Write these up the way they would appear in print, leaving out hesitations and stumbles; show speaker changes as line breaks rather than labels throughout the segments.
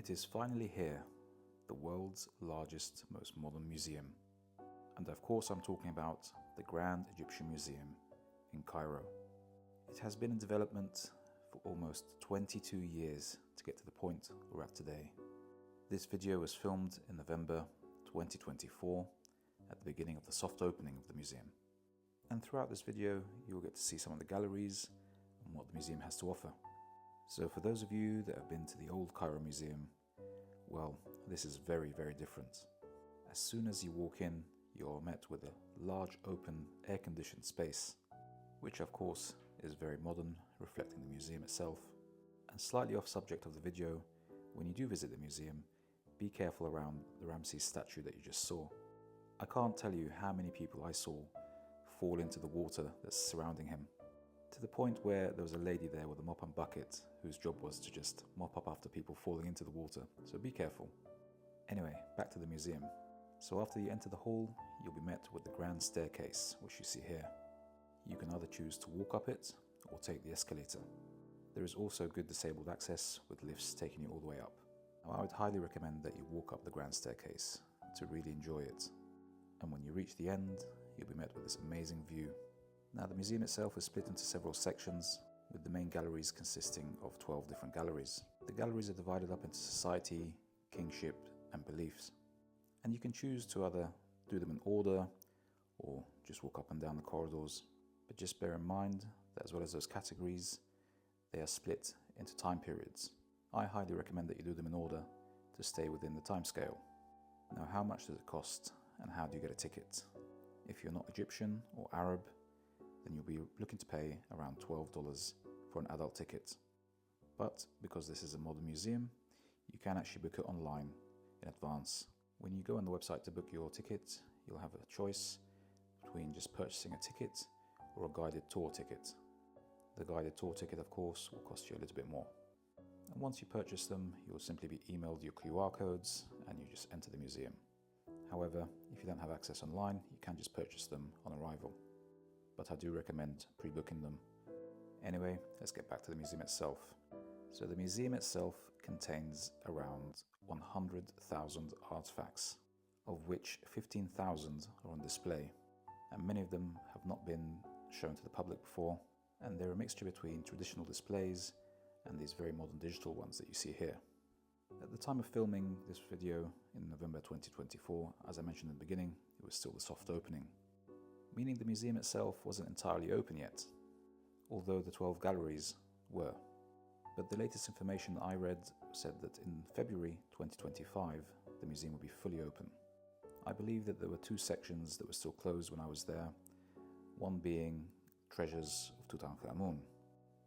It is finally here, the world's largest, most modern museum. And of course I'm talking about the Grand Egyptian Museum in Cairo. It has been in development for almost 22 years to get to the point we're at today. This video was filmed in November 2024 at the beginning of the soft opening of the museum. And throughout this video you'll get to see some of the galleries and what the museum has to offer. So for those of you that have been to the old Cairo Museum, well, this is very, very different. As soon as you walk in, you're met with a large open air-conditioned space, which of course is very modern, reflecting the museum itself. And slightly off subject of the video, when you do visit the museum, be careful around the Ramses statue that you just saw. I can't tell you how many people I saw fall into the water that's surrounding him, to the point where there was a lady there with a mop and bucket whose job was to just mop up after people falling into the water, so be careful. Anyway, back to the museum. So after you enter the hall, you'll be met with the grand staircase, which you see here. You can either choose to walk up it or take the escalator. There is also good disabled access with lifts taking you all the way up. Now, I would highly recommend that you walk up the grand staircase to really enjoy it. And when you reach the end, you'll be met with this amazing view. Now, the museum itself is split into several sections, with the main galleries consisting of 12 different galleries. The galleries are divided up into society, kingship, and beliefs. And you can choose to either do them in order or just walk up and down the corridors. But just bear in mind that as well as those categories, they are split into time periods. I highly recommend that you do them in order to stay within the time scale. Now, how much does it cost and how do you get a ticket? If you're not Egyptian or Arab, then you'll be looking to pay around $12 for an adult ticket. But because this is a modern museum, you can actually book it online in advance. When you go on the website to book your ticket, you'll have a choice between just purchasing a ticket or a guided tour ticket. The guided tour ticket, of course, will cost you a little bit more. And once you purchase them, you'll simply be emailed your QR codes and you just enter the museum. However, if you don't have access online, you can just purchase them on arrival. But I do recommend pre-booking them. Anyway, let's get back to the museum itself. So the museum itself contains around 100,000 artifacts, of which 15,000 are on display. And many of them have not been shown to the public before, and they're a mixture between traditional displays and these very modern digital ones that you see here. At the time of filming this video in November 2024, as I mentioned in the beginning, it was still the soft opening, meaning the museum itself wasn't entirely open yet, although the 12 galleries were. But the latest information I read said that in February 2025, the museum will be fully open. I believe that there were two sections that were still closed when I was there, one being Treasures of Tutankhamun.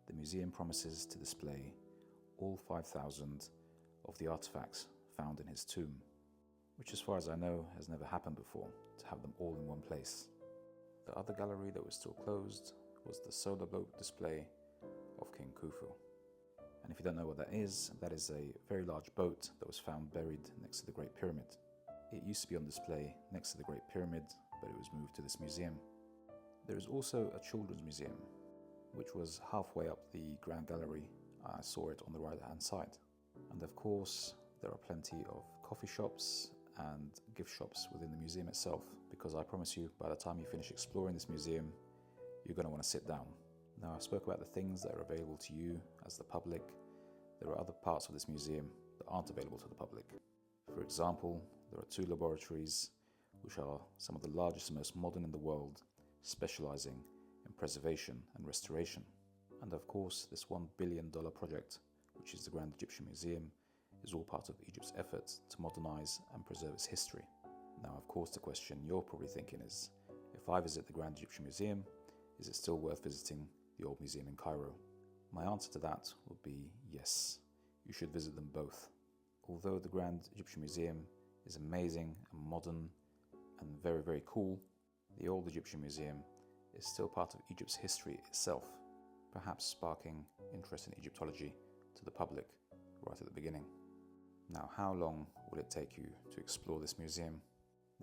The museum promises to display all 5,000 of the artifacts found in his tomb, which as far as I know has never happened before, to have them all in one place. The other gallery that was still closed was the solar boat display of King Khufu. And if you don't know what that is a very large boat that was found buried next to the Great Pyramid. It used to be on display next to the Great Pyramid, but it was moved to this museum. There is also a children's museum, which was halfway up the Grand Gallery. I saw it on the right-hand side. And of course, there are plenty of coffee shops and gift shops within the museum itself, because I promise you, by the time you finish exploring this museum, you're going to want to sit down. Now, I spoke about the things that are available to you as the public. There are other parts of this museum that aren't available to the public. For example, there are two laboratories which are some of the largest and most modern in the world, specializing in preservation and restoration. And of course, this $1 billion project, which is the Grand Egyptian Museum, is all part of Egypt's effort to modernize and preserve its history. Now, of course, the question you're probably thinking is, if I visit the Grand Egyptian Museum, is it still worth visiting the old museum in Cairo? My answer to that would be yes, you should visit them both. Although the Grand Egyptian Museum is amazing and modern and very, very cool, the old Egyptian Museum is still part of Egypt's history itself, perhaps sparking interest in Egyptology to the public right at the beginning. Now, how long will it take you to explore this museum?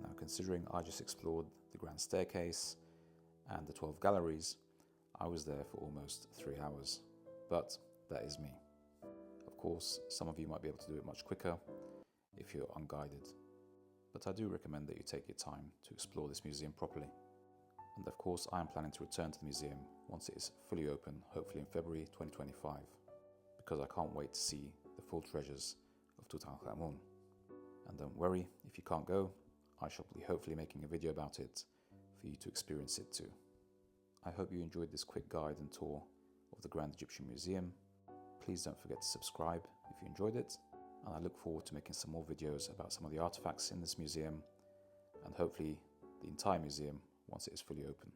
Now, considering I just explored the grand staircase and the 12 galleries, I was there for almost 3 hours, but that is me. Of course, some of you might be able to do it much quicker if you're unguided. But I do recommend that you take your time to explore this museum properly. And of course, I am planning to return to the museum once it is fully open, hopefully in February 2025, because I can't wait to see the full treasures of Tutankhamun. And don't worry, if you can't go, I shall be hopefully making a video about it for you to experience it too. I hope you enjoyed this quick guide and tour of the Grand Egyptian Museum. Please don't forget to subscribe if you enjoyed it, and I look forward to making some more videos about some of the artifacts in this museum and hopefully the entire museum once it is fully open.